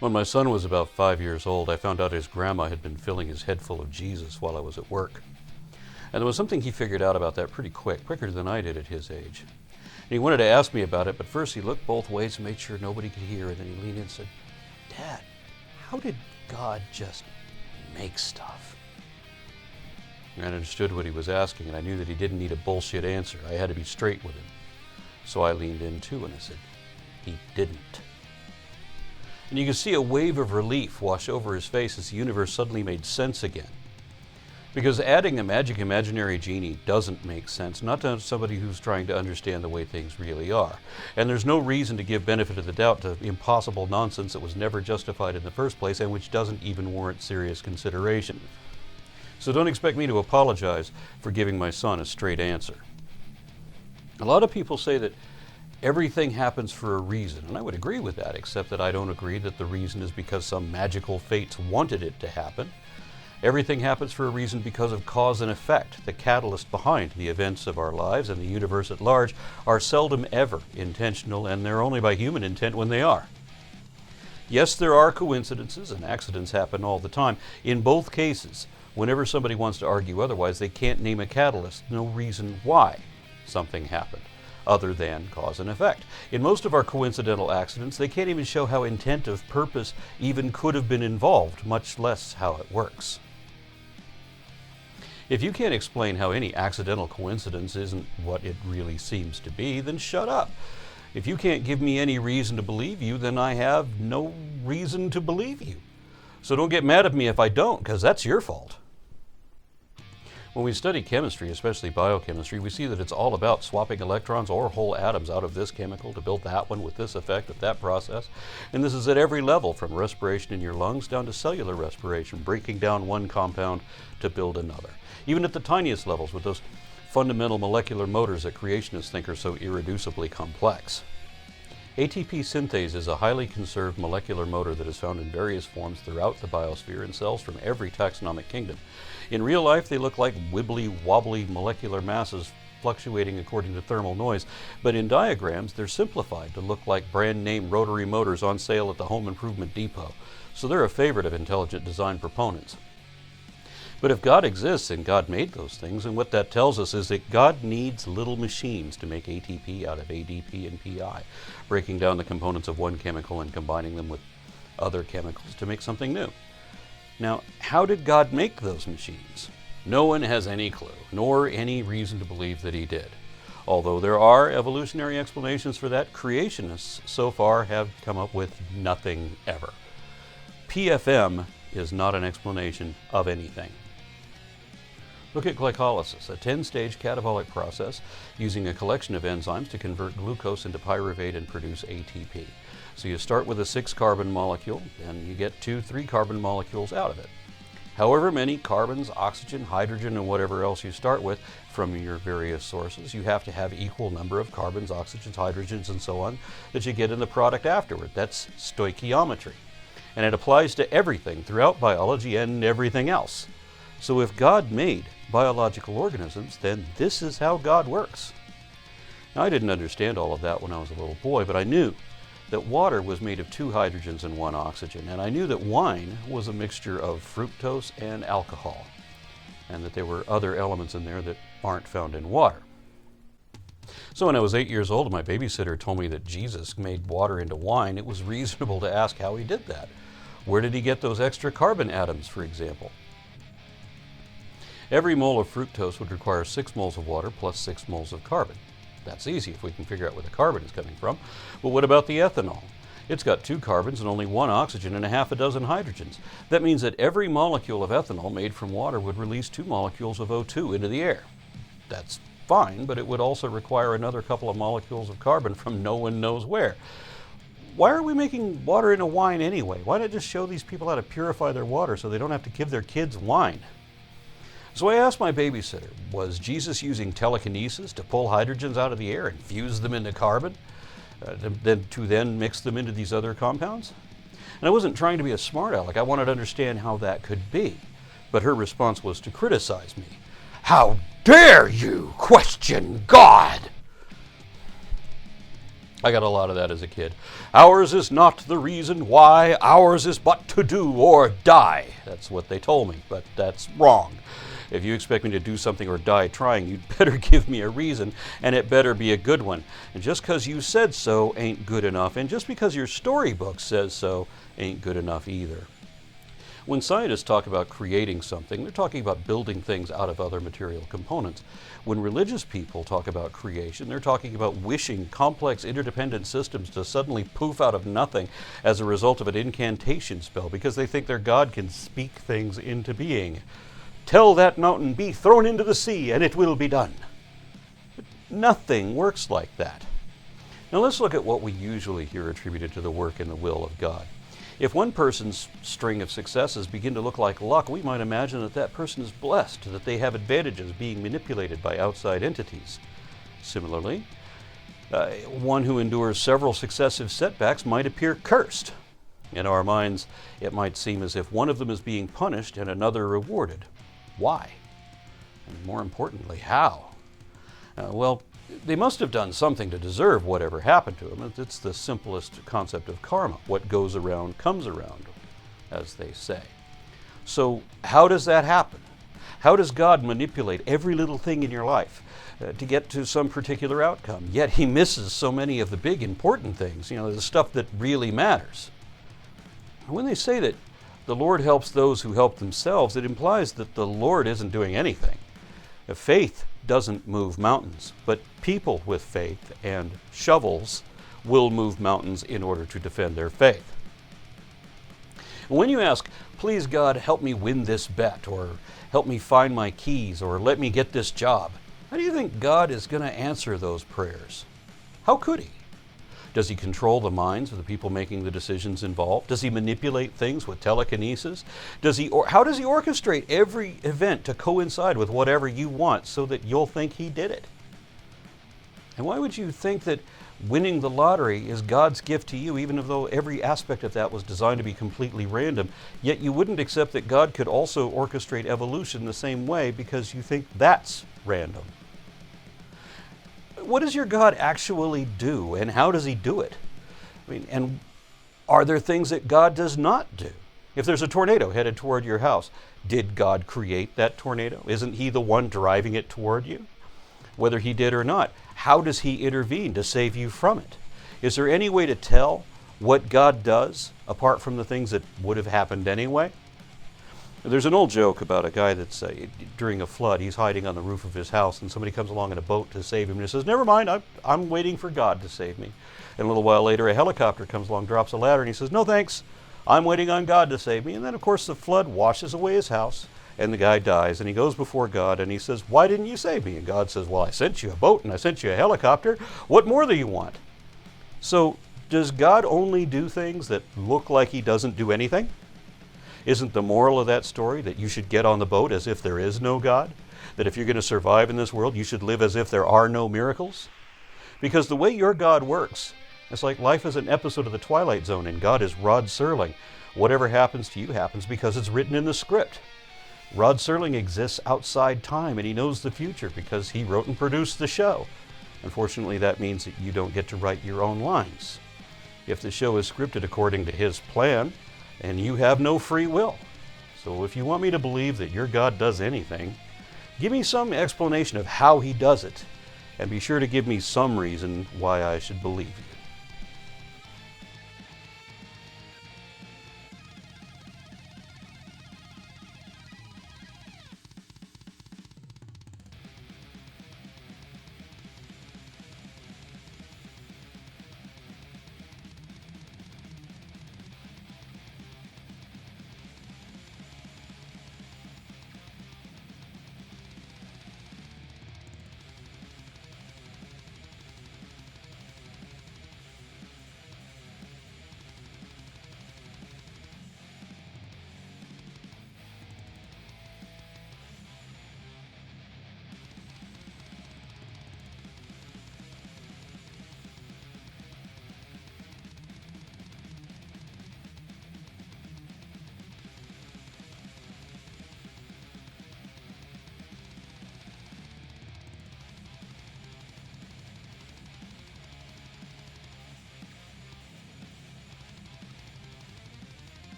When my son was about 5 years old, I found out his grandma had been filling his head full of Jesus while I was at work. And there was something he figured out about that pretty quick, quicker than I did at his age. And he wanted to ask me about it, but first he looked both ways to make sure nobody could hear, and then he leaned in and said, "Dad, how did God just make stuff?" And I understood what he was asking, and I knew that he didn't need a bullshit answer. I had to be straight with him. So I leaned in too, and I said, "He didn't." And you could see a wave of relief wash over his face as the universe suddenly made sense again. Because adding a magic imaginary genie doesn't make sense, not to somebody who's trying to understand the way things really are. And there's no reason to give benefit of the doubt to impossible nonsense that was never justified in the first place and which doesn't even warrant serious consideration. So don't expect me to apologize for giving my son a straight answer. A lot of people say that everything happens for a reason, and I would agree with that, except that I don't agree that the reason is because some magical fates wanted it to happen. Everything happens for a reason because of cause and effect. The catalyst behind the events of our lives and the universe at large are seldom ever intentional, and they're only by human intent when they are. Yes, there are coincidences, and accidents happen all the time. In both cases, whenever somebody wants to argue otherwise, they can't name a catalyst, no reason why something happened, other than cause and effect. In most of our coincidental accidents, they can't even show how intent of purpose even could have been involved, much less how it works. If you can't explain how any accidental coincidence isn't what it really seems to be, then shut up. If you can't give me any reason to believe you, then I have no reason to believe you. So don't get mad at me if I don't, because that's your fault. When we study chemistry, especially biochemistry, we see that it's all about swapping electrons or whole atoms out of this chemical to build that one with this effect of that process. And this is at every level, from respiration in your lungs down to cellular respiration, breaking down one compound to build another. Even at the tiniest levels with those fundamental molecular motors that creationists think are so irreducibly complex. ATP synthase is a highly conserved molecular motor that is found in various forms throughout the biosphere in cells from every taxonomic kingdom. In real life, they look like wibbly-wobbly molecular masses fluctuating according to thermal noise, but in diagrams, they're simplified to look like brand-name rotary motors on sale at the Home Improvement Depot, so they're a favorite of intelligent design proponents. But if God exists and God made those things, and what that tells us is that God needs little machines to make ATP out of ADP and PI, breaking down the components of one chemical and combining them with other chemicals to make something new. Now, how did God make those machines? No one has any clue, nor any reason to believe that he did. Although there are evolutionary explanations for that, creationists so far have come up with nothing ever. PFM is not an explanation of anything. Look at glycolysis, a 10-stage catabolic process using a collection of enzymes to convert glucose into pyruvate and produce ATP. So you start with a 6-carbon molecule, and you get 2 3-carbon molecules out of it. However many carbons, oxygen, hydrogen, and whatever else you start with from your various sources, you have to have equal number of carbons, oxygens, hydrogens, and so on that you get in the product afterward. That's stoichiometry. And it applies to everything throughout biology and everything else. So if God made biological organisms, then this is how God works. Now, I didn't understand all of that when I was a little boy, but I knew that water was made of 2 hydrogens and 1 oxygen, and I knew that wine was a mixture of fructose and alcohol, and that there were other elements in there that aren't found in water. So when I was 8 years old and my babysitter told me that Jesus made water into wine, it was reasonable to ask how he did that. Where did he get those extra carbon atoms, for example? Every mole of fructose would require 6 moles of water plus 6 moles of carbon. That's easy if we can figure out where the carbon is coming from. But what about the ethanol? It's got 2 carbons and only 1 oxygen and a half a dozen hydrogens. That means that every molecule of ethanol made from water would release 2 molecules of O2 into the air. That's fine, but it would also require another couple of molecules of carbon from no one knows where. Why are we making water into wine anyway? Why not just show these people how to purify their water so they don't have to give their kids wine? So I asked my babysitter, was Jesus using telekinesis to pull hydrogens out of the air and fuse them into carbon, to then mix them into these other compounds? And I wasn't trying to be a smart aleck. I wanted to understand how that could be. But her response was to criticize me. "How dare you question God?" I got a lot of that as a kid. Ours is not the reason why, ours is but to do or die. That's what they told me, but that's wrong. If you expect me to do something or die trying, you'd better give me a reason, and it better be a good one. And just because you said so ain't good enough, and just because your storybook says so ain't good enough either. When scientists talk about creating something, they're talking about building things out of other material components. When religious people talk about creation, they're talking about wishing complex interdependent systems to suddenly poof out of nothing as a result of an incantation spell because they think their God can speak things into being. Tell that mountain be thrown into the sea and it will be done. But nothing works like that. Now let's look at what we usually hear attributed to the work and the will of God. If one person's string of successes begin to look like luck, we might imagine that that person is blessed, that they have advantages being manipulated by outside entities. Similarly, one who endures several successive setbacks might appear cursed. In our minds, it might seem as if one of them is being punished and another rewarded. Why? And more importantly, how? Well, they must have done something to deserve whatever happened to them. It's the simplest concept of karma. What goes around comes around, as they say. So how does that happen? How does God manipulate every little thing in your life to get to some particular outcome? Yet he misses so many of the big important things, the stuff that really matters. When they say that the Lord helps those who help themselves, it implies that the Lord isn't doing anything. Faith doesn't move mountains, but people with faith and shovels will move mountains in order to defend their faith. When you ask, please God, help me win this bet, or help me find my keys, or let me get this job, how do you think God is going to answer those prayers? How could he? Does he control the minds of the people making the decisions involved? Does he manipulate things with telekinesis? How does he orchestrate every event to coincide with whatever you want so that you'll think he did it? And why would you think that winning the lottery is God's gift to you, even though every aspect of that was designed to be completely random, yet you wouldn't accept that God could also orchestrate evolution the same way because you think that's random? What does your God actually do, and how does he do it? And are there things that God does not do? If there's a tornado headed toward your house, did God create that tornado? Isn't he the one driving it toward you? Whether he did or not, how does he intervene to save you from it? Is there any way to tell what God does apart from the things that would have happened anyway? There's an old joke about a guy that's, during a flood, he's hiding on the roof of his house, and somebody comes along in a boat to save him, and he says, never mind, I'm waiting for God to save me. And a little while later, a helicopter comes along, drops a ladder, and he says, no thanks, I'm waiting on God to save me. And then, of course, the flood washes away his house, and the guy dies, and he goes before God, and he says, why didn't you save me? And God says, well, I sent you a boat, and I sent you a helicopter. What more do you want? So, does God only do things that look like he doesn't do anything? Isn't the moral of that story that you should get on the boat as if there is no God? That if you're going to survive in this world, you should live as if there are no miracles? Because the way your God works, it's like life is an episode of The Twilight Zone, and God is Rod Serling. Whatever happens to you happens because it's written in the script. Rod Serling exists outside time, and he knows the future because he wrote and produced the show. Unfortunately, that means that you don't get to write your own lines. If the show is scripted according to his plan, and you have no free will. So if you want me to believe that your God does anything, give me some explanation of how he does it, and be sure to give me some reason why I should believe you.